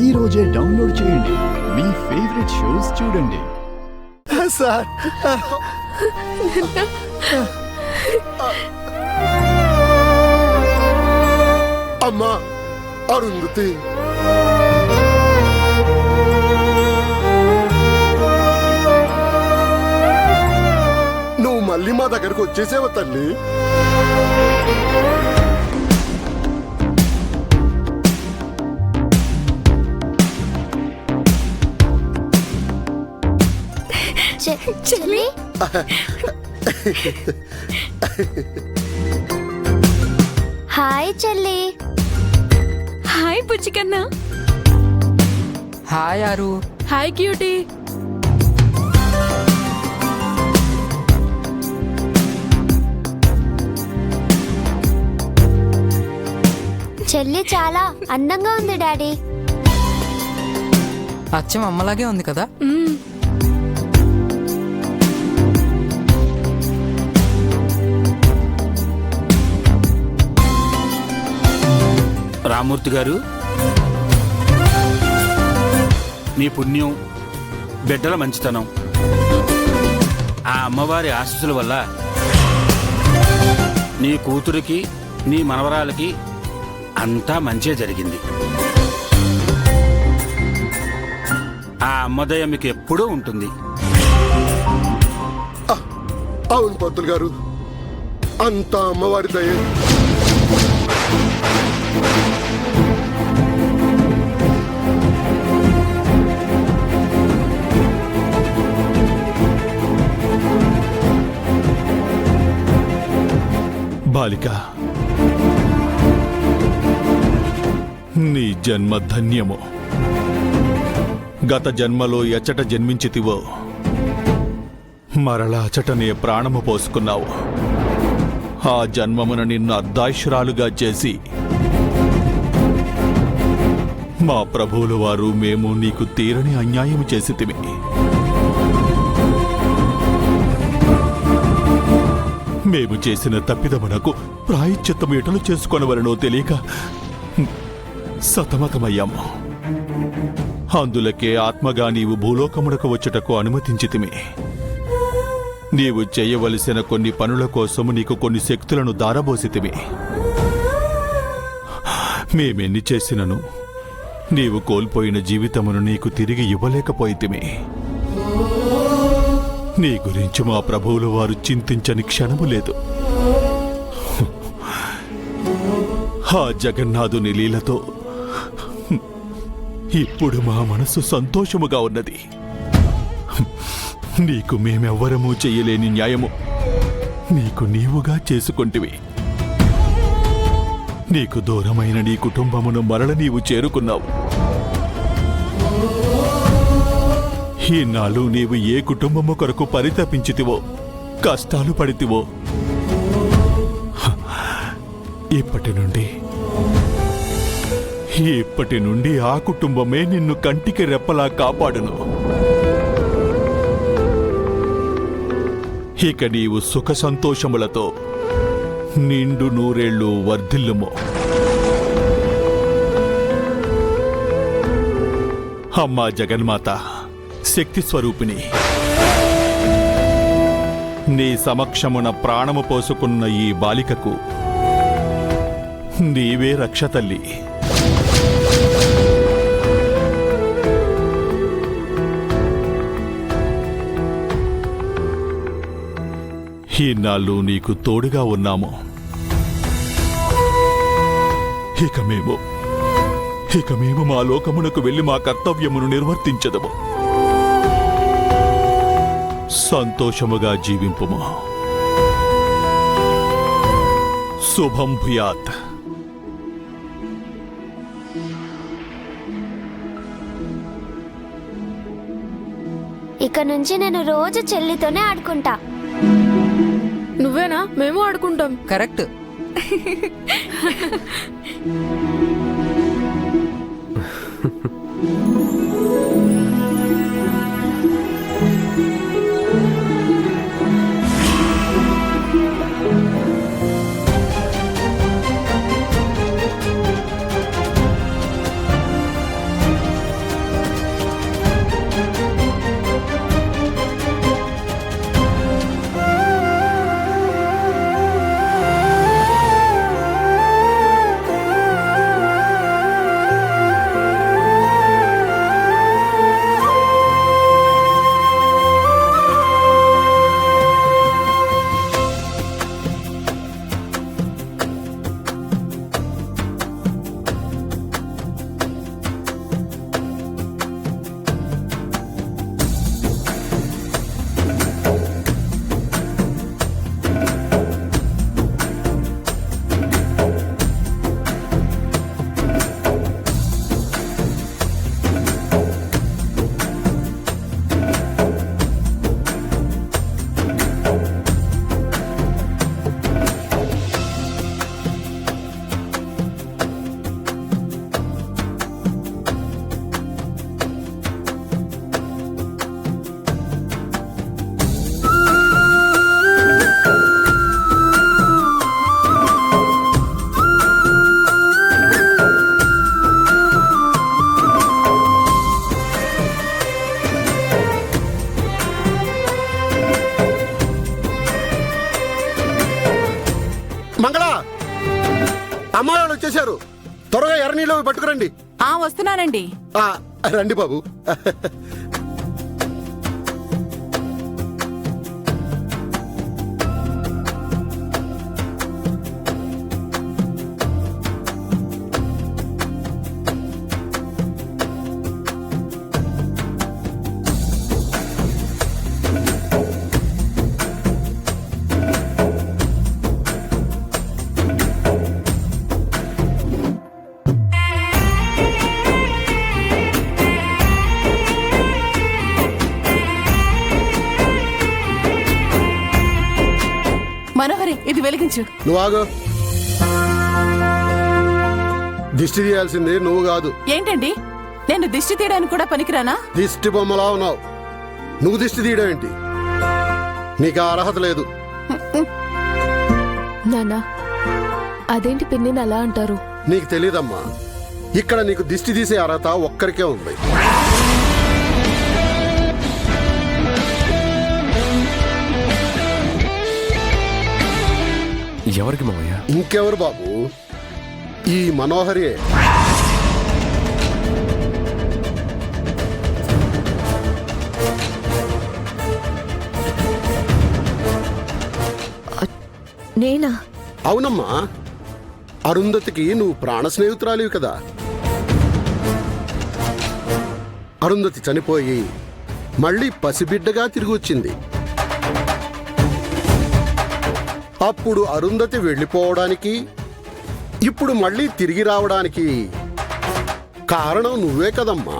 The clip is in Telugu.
ఈ రోజే డౌన్లోడ్ చేయండి. మీ ఫేవరెట్ షోస్ చూడండి. సార్ అమ్మా అరుంధతి, నువ్వు మళ్ళీ మా దగ్గరకు వచ్చేసేవా తల్లి? చెల్లి హాయ్ చెల్లి. హాయ్ పుచ్చికన్నా. హాయ్ ఆరు. Hi cutie. చెల్లి చాలా అందంగా ఉంది డాడీ. అచ్చం అమ్మలాగే ఉంది కదా. రామూర్తి గారు, మీ పుణ్యం, బిడ్డల మంచితనం, ఆ అమ్మవారి ఆశీస్సుల వల్ల నీ కూతురికి నీ మనవరాలకి అంతా మంచే జరిగింది. ఆ అమ్మదయ మీకు ఎప్పుడూ ఉంటుంది. అవును పంతులు గారు, అంతా అమ్మవారి దయే. బాలిక, నీ జన్మ ధన్యము. గత జన్మలో ఎచ్చట జన్మించితివో మరలా అచటనే ప్రాణము పోసుకున్నావు. ఆ జన్మమున నిన్ను అర్ధాయుష్రాలుగా చేసి మా ప్రభువుల వారు మేము నీకు తీరని అన్యాయం చేసితిమి. మేము చేసిన తప్పిదమునకు ప్రాయశ్చిత్తం ఎటలు చేసుకొనవలనో తెలియక సతమతమయ్యాము. అందులకే ఆత్మగా నీవు భూలోకమునకు వచ్చుటకు అనుమతించితిమి. నీవు చేయవలసిన కొన్ని పనుల కోసము నీకు కొన్ని శక్తులను దారబోసితిమి. మేమెన్ని చేసినను నీవు కోల్పోయిన జీవితమును నీకు తిరిగి ఇవ్వలేకపోయితిమి. నీ గురించి మా ప్రభువుల వారు చింతించని క్షణము లేదు. ఆ జగన్నాథుని లీలతో ఇప్పుడు మా మనసు సంతోషముగా ఉన్నది. నీకు మేమెవ్వరమూ చెయ్యలేని న్యాయము నీకు నీవుగా చేసుకొంటివి. నీకు దూరమైన నీ కుటుంబమును మరల నీవు చేరుకున్నావు. ఈనాళ్ళు నీవు ఏ కుటుంబము కొరకు పరితపించితివో, కష్టాలు పడితివో, ఇప్పటి నుండి ఆ కుటుంబమే నిన్ను కంటికి రెప్పలా కాపాడును. ఇక నీవు సుఖ సంతోషములతో నిండు నూరేళ్లు వర్ధిల్లుము. అమ్మా జగన్మాత, శక్తి స్వరూపిణి, నీ సమక్షమున ప్రాణము పోసుకున్న ఈ బాలికకు నీవే రక్ష తల్లి. ఈనాళ్ళు నీకు తోడుగా ఉన్నాము. ఇక మేము మా లోకమునకు వెళ్లి మా కర్తవ్యమును నిర్వర్తించదము. సంతోషముగా జీవింపుము. శుభం భూయాత్. ఇక నుంచి నేను రోజు చెల్లితోనే ఆడుకుంటా. నువ్వేనా? మేము ఆడుకుంటాం. కరెక్ట్. అవి పట్టుకురండి. వస్తున్నానండి. ఆ, రండి బాబు. మనోహరి, ఇది వెలిగించు. నువ్వు ఆగు. దిష్టి తీయాల్సింది నువ్వు కాదు. ఏంటండి, నేను దిష్టి తీయడానికి కూడా పనికిరానా? దిష్టి బొమ్మలా ఉన్నావు. నువ్వు దిష్టి తీయడం ఏంటి? నీకు ఆ అర్హత లేదు. నానా, అదేంటి పిన్నిని అలా అంటారు? నీకు తెలియదమ్మా, ఇక్కడ నీకు దిష్టి తీసే అర్హత ఒక్కరికే ఉంది. ఎవరికి మావయ్య? ఇంకెవరు బాబు, ఈ మనోహరియే. నేనా? అవునమ్మా, అరుంధతికి నువ్వు ప్రాణ స్నేహితురాలివి కదా. అరుంధతి చనిపోయి మళ్ళీ పసిబిడ్డగా తిరిగి వచ్చింది. అప్పుడు అరుంధతి వెళ్ళిపోవడానికి, ఇప్పుడు మళ్ళీ తిరిగి రావడానికి కారణం నువ్వే కదమ్మా.